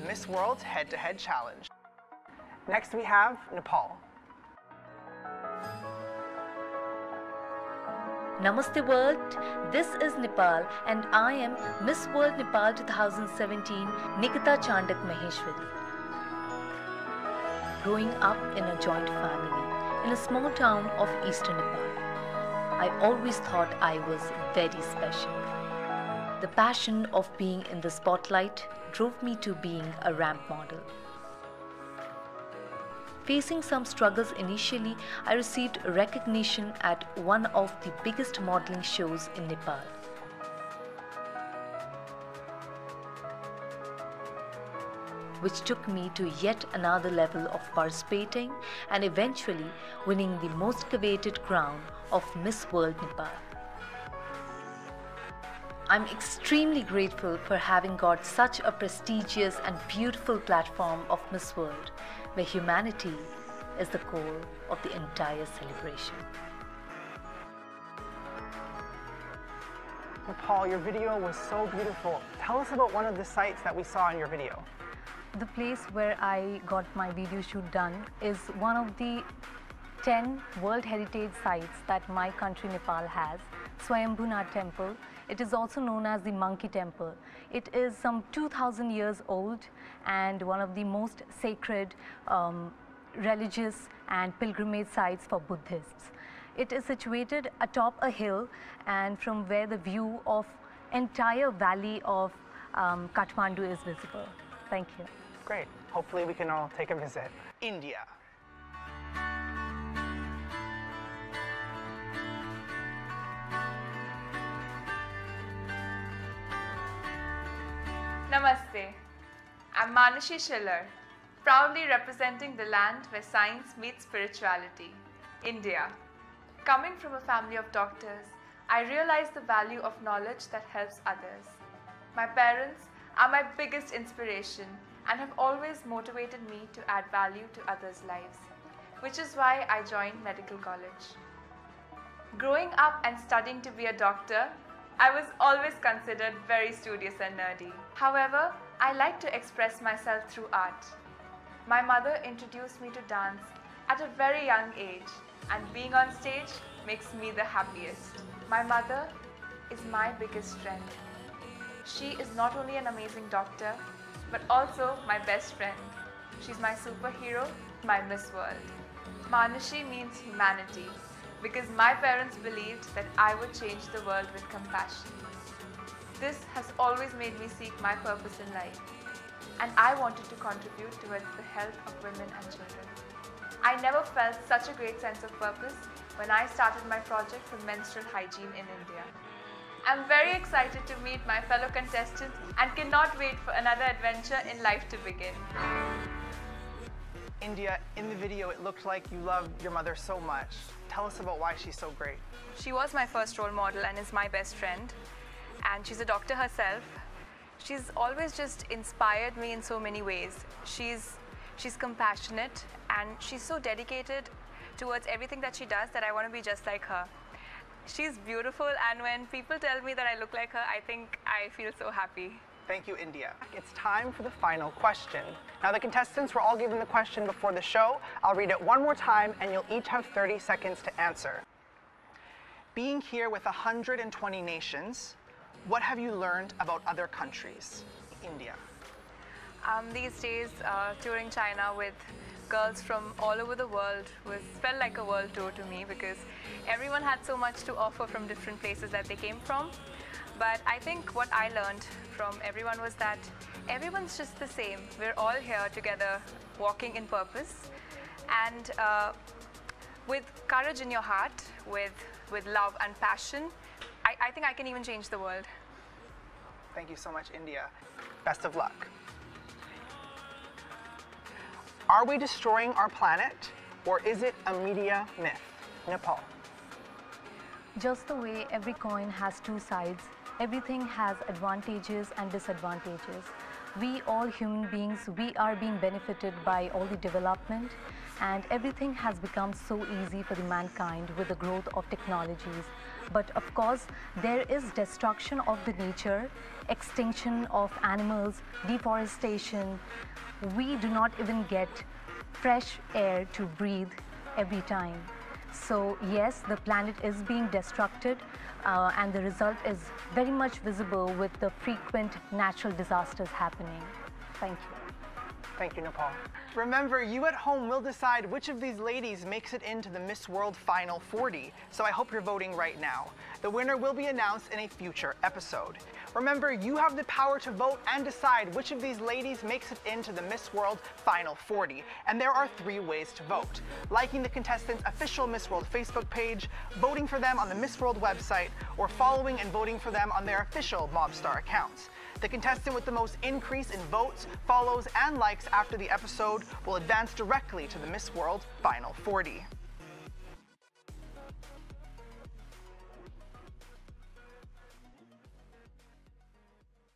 Miss World Head-to-Head Challenge. Next we have Nepal. Namaste world, this is Nepal and I am Miss World Nepal 2017 Nikita Chandak Maheshwari. Growing up in a joint family in a small town of eastern Nepal, I always thought I was very special. The passion of being in the spotlight drove me to being a ramp model. Facing some struggles initially, I received recognition at one of the biggest modeling shows in Nepal. Which took me to yet another level of participating and eventually winning the most coveted crown of Miss World Nepal. I'm extremely grateful for having got such a prestigious and beautiful platform of Miss World, where humanity is the core of the entire celebration. Nepal, your video was so beautiful. Tell us about one of the sites that we saw in your video. The place where I got my video shoot done is one of the 10 World Heritage Sites that my country Nepal has, Swayambhunath Temple. It is also known as the Monkey Temple. It is some 2000 years old and one of the most sacred religious and pilgrimage sites for Buddhists. It is situated atop a hill and from where the view of entire valley of Kathmandu is visible. Thank you. Great. Hopefully we can all take a visit. India. Namaste. I'm Manushi Chhillar, proudly representing the land where science meets spirituality, India. Coming from a family of doctors, I realized the value of knowledge that helps others. My parents are my biggest inspiration and have always motivated me to add value to others' lives, which is why I joined medical college. Growing up and studying to be a doctor, I was always considered very studious and nerdy. However, I like to express myself through art. My mother introduced me to dance at a very young age, and being on stage makes me the happiest. My mother is my biggest friend. She is not only an amazing doctor, but also my best friend. She's my superhero, my Miss World. Manushi means humanity, because my parents believed that I would change the world with compassion. This has always made me seek my purpose in life, and I wanted to contribute towards the health of women and children. I never felt such a great sense of purpose when I started my project for menstrual hygiene in India. I'm very excited to meet my fellow contestants and cannot wait for another adventure in life to begin. India, in the video it looked like you loved your mother so much. Tell us about why she's so great. She was my first role model and is my best friend. And she's a doctor herself. She's always just inspired me in so many ways. She's compassionate and she's so dedicated towards everything that she does that I want to be just like her. She's beautiful, and when people tell me that I look like her, I think I feel so happy. Thank you, India. It's time for the final question. Now, the contestants were all given the question before the show. I'll read it one more time, and you'll each have 30 seconds to answer. Being here with 120 nations, what have you learned about other countries? India. These days, touring China with girls from all over the world felt like a world tour to me, because everyone had so much to offer from different places that they came from. But I think what I learned from everyone was that everyone's just the same. We're all here together, walking in purpose. And with courage in your heart, with love and passion, I think I can even change the world. Thank you so much, India. Best of luck. Are we destroying our planet, or is it a media myth? Nepal. Just the way every coin has two sides, everything has advantages and disadvantages. We all human beings, we are being benefited by all the development, and everything has become so easy for the mankind with the growth of technologies. But of course, there is destruction of the nature, extinction of animals, deforestation. We do not even get fresh air to breathe every time. So yes, the planet is being destructed, and the result is very much visible with the frequent natural disasters happening. Thank you. Thank you, Nepal. Remember, you at home will decide which of these ladies makes it into the Miss World Final 40, so I hope you're voting right now. The winner will be announced in a future episode. Remember, you have the power to vote and decide which of these ladies makes it into the Miss World Final 40, and there are 3 ways to vote: liking the contestants' official Miss World Facebook page, voting for them on the Miss World website, or following and voting for them on their official Mobstar accounts. The contestant with the most increase in votes, follows, and likes after the episode will advance directly to the Miss World Final 40.